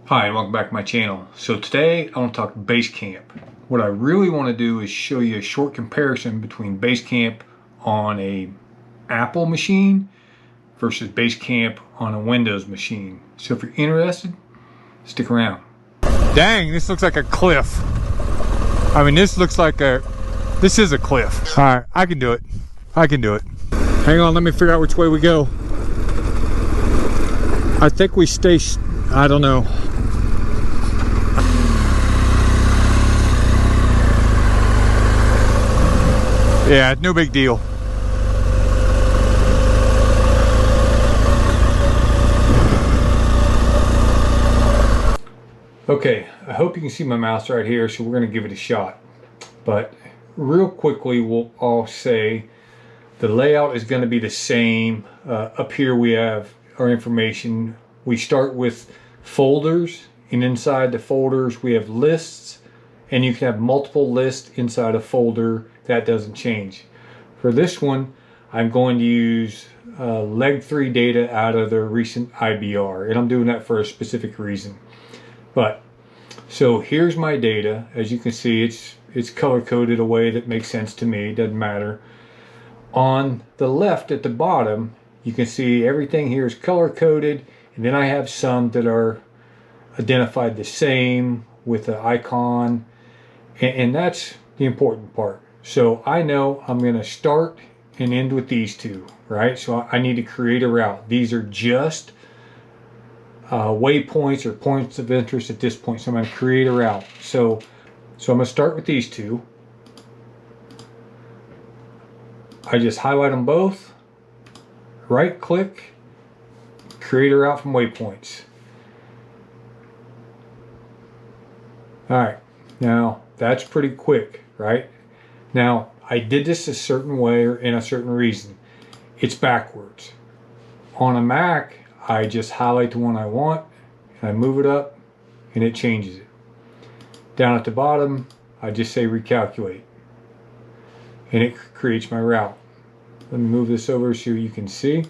Hi, and welcome back to my channel. So today I want to talk Basecamp. What I really want to do is show you a short comparison between Basecamp on a Apple machine versus Basecamp on a Windows machine. So if you're interested, stick around. Dang, this looks like a cliff. I mean, this is a cliff. All right, I can do it. Hang on, let me figure out which way we go. I think we stay, I don't know. Yeah, no big deal. Okay, I hope you can see my mouse right here, so we're going to give it a shot. But real quickly, we'll all say the layout is going to be the same. Up here we have our information. We start with folders, and inside the folders we have lists, and you can have multiple lists inside a folder. That doesn't change. For this one, I'm going to use leg 3 data out of the recent IBR, and I'm doing that for a specific reason. But so here's my data. As you can see, it's color coded a way that makes sense to me. It doesn't matter. On the left at the bottom, you can see everything here is color coded, and then I have some that are identified the same with an icon, and that's the important part. So I know I'm going to start and end with these two, right? So I need to create a route. These are just waypoints or points of interest at this point. So I'm going to create a route. So I'm going to start with these two. I just highlight them both, right click, create a route from waypoints. All right, now that's pretty quick, right? Now, I did this a certain way or in a certain reason. It's backwards. On a Mac, I just highlight the one I want, and I move it up, and it changes it. Down at the bottom, I just say recalculate, and it creates my route. Let me move this over so you can see.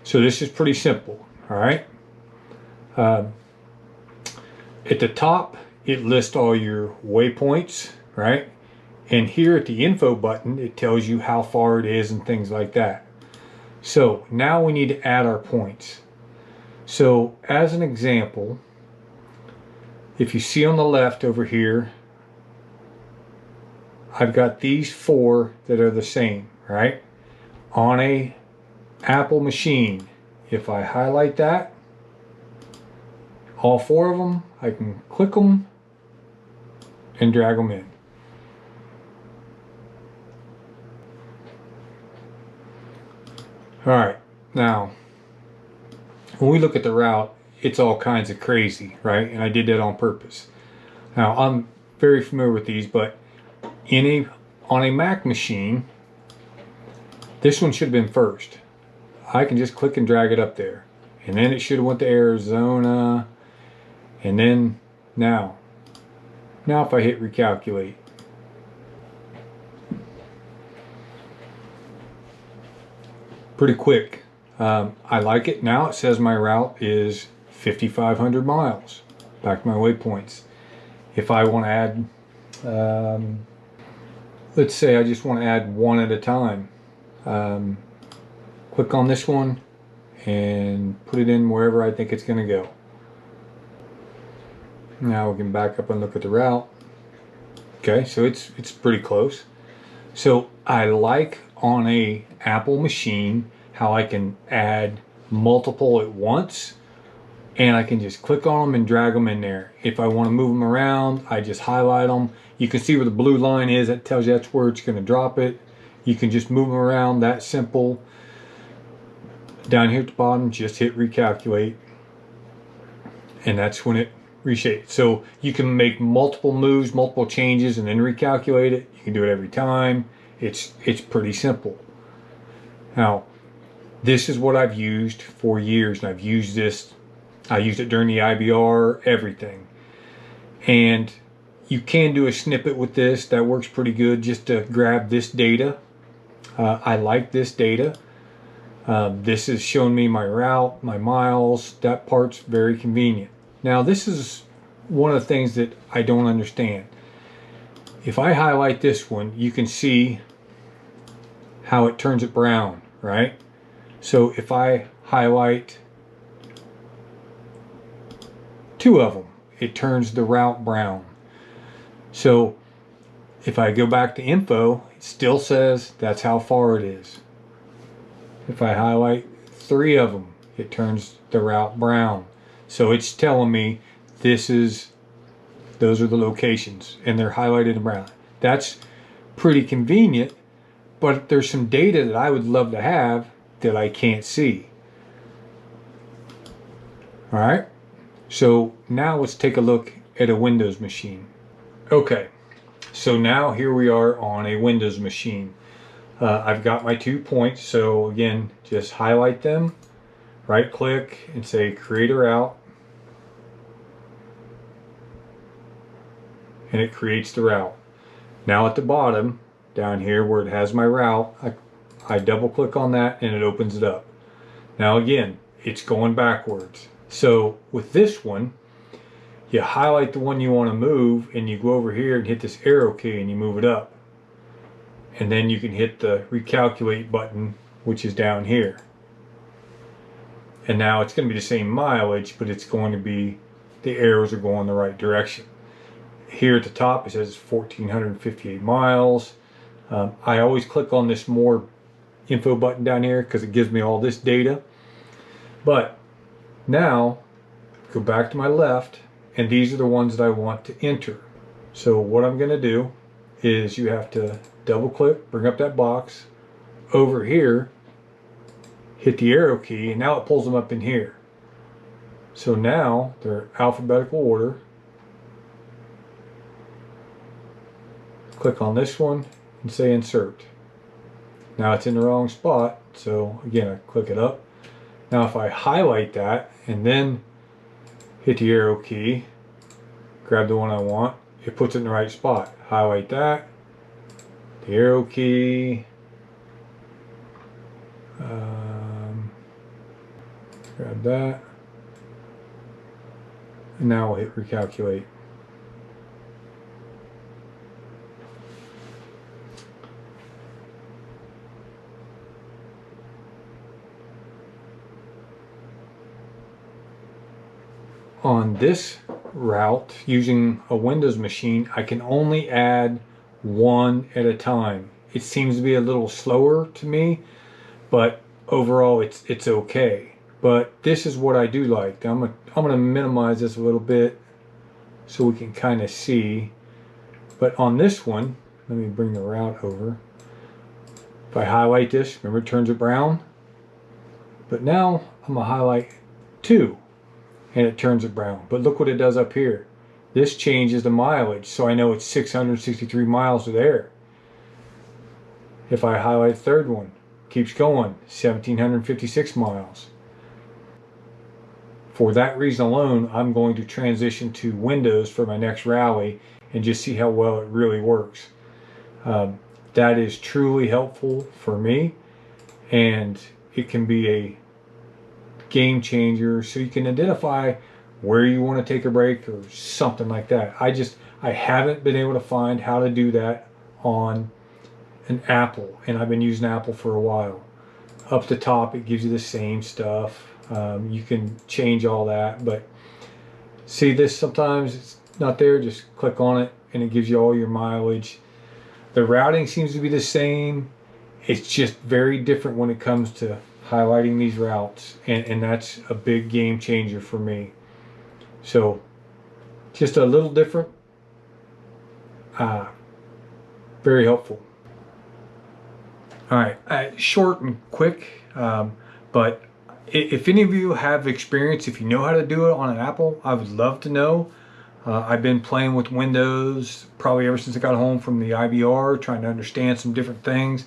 So this is pretty simple, all right? At the top, it lists all your waypoints, right? And here at the info button, it tells you how far it is and things like that. So now we need to add our points. So as an example, if you see on the left over here, I've got these 4 that are the same, right? On a Apple machine, if I highlight that, all 4 of them, I can click them and drag them in. All right, now when we look at the route, it's all kinds of crazy, right? And I did that on purpose. Now I'm very familiar with these, but on a Mac machine, this one should have been first. I can just click and drag it up there, and then it should have went to Arizona, and then now if I hit recalculate, pretty quick. I like it. Now it says my route is 5,500 miles. Back to my waypoints. If I want to add, let's say I just want to add one at a time. Click on this one and put it in wherever I think it's going to go. Now we can back up and look at the route. Okay, so it's pretty close. So I like on a Apple machine how I can add multiple at once, and I can just click on them and drag them in there. If I want to move them around, I just highlight them. You can see where the blue line is. That tells you that's where it's going to drop it. You can just move them around, that simple. Down here at the bottom, just hit recalculate, and that's when it reshapes. So you can make multiple moves, multiple changes, and then recalculate it. You can do it every time. It's pretty simple. Now, this is what I've used for years, and I've used this. I used it during the IBR, everything. And you can do a snippet with this. That works pretty good, just to grab this data. I like this data. This is showing me my route, my miles. That part's very convenient. Now this is one of the things that I don't understand. If I highlight this one, you can see how it turns it brown, right? So if I highlight two of them, it turns the route brown. So if I go back to info, it still says that's how far it is. If I highlight three of them, it turns the route brown. So it's telling me those are the locations, and they're highlighted in brown. That's pretty convenient, but there's some data that I would love to have that I can't see. All right, so now let's take a look at a Windows machine. Okay, so now here we are on a Windows machine. I've got my 2 points, so again, just highlight them, right click and say create a route, and it creates the route. Now at the bottom down here where it has my route, I double click on that and it opens it up. Now again, it's going backwards. So with this one, you highlight the one you want to move and you go over here and hit this arrow key and you move it up. And then you can hit the recalculate button, which is down here. And now it's going to be the same mileage, but it's going to be, the arrows are going the right direction. Here at the top it says 1,458 miles. I always click on this more info button down here because it gives me all this data. But now go back to my left, and these are the ones that I want to enter. So what I'm going to do is you have to double click, bring up that box, over here, hit the arrow key, and now it pulls them up in here. So now they're alphabetical order. Click on this one and say insert. Now it's in the wrong spot, so again I click it up. Now if I highlight that and then hit the arrow key, grab the one I want, it puts it in the right spot. Highlight that, the arrow key, grab that, and now we'll hit recalculate. On this route, using a Windows machine, I can only add one at a time. It seems to be a little slower to me, but overall it's okay. But this is what I do like. I'm gonna minimize this a little bit so we can kind of see. But on this one, let me bring the route over. If I highlight this, remember it turns it brown? But now I'm gonna highlight two, and it turns it brown. But look what it does up here. This changes the mileage, so I know it's 663 miles to there. If I highlight the third one, keeps going, 1,756 miles. For that reason alone, I'm going to transition to Windows for my next rally and just see how well it really works. That is truly helpful for me, and it can be a game changer, so you can identify where you want to take a break or something like that. I haven't been able to find how to do that on an Apple, and I've been using Apple for a while. Up the top it gives you the same stuff. You can change all that, but see this, sometimes it's not there, just click on it and it gives you all your mileage. The routing seems to be the same. It's just very different when it comes to highlighting these routes, and that's a big game changer for me. So just a little different, very helpful. All right, short and quick, but if any of you have experience, if you know how to do it on an Apple, I would love to know. I've been playing with Windows probably ever since I got home from the IBR, trying to understand some different things.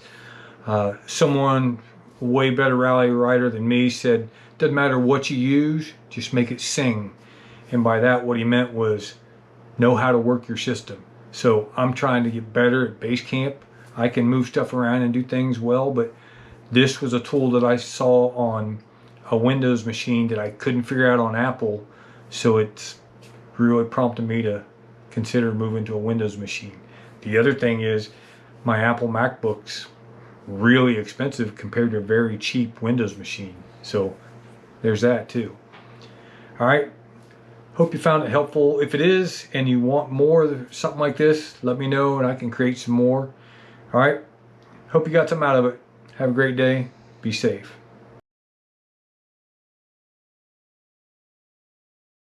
Someone way better rally writer than me said, doesn't matter what you use, just make it sing. And by that, what he meant was know how to work your system. So I'm trying to get better at Basecamp. I can move stuff around and do things well, but this was a tool that I saw on a Windows machine that I couldn't figure out on Apple. So it's really prompted me to consider moving to a Windows machine. The other thing is my Apple MacBook's really expensive compared to a very cheap Windows machine. So there's that too. All right. Hope you found it helpful. If it is and you want more something like this, let me know and I can create some more. All right. Hope you got something out of it. Have a great day. Be safe.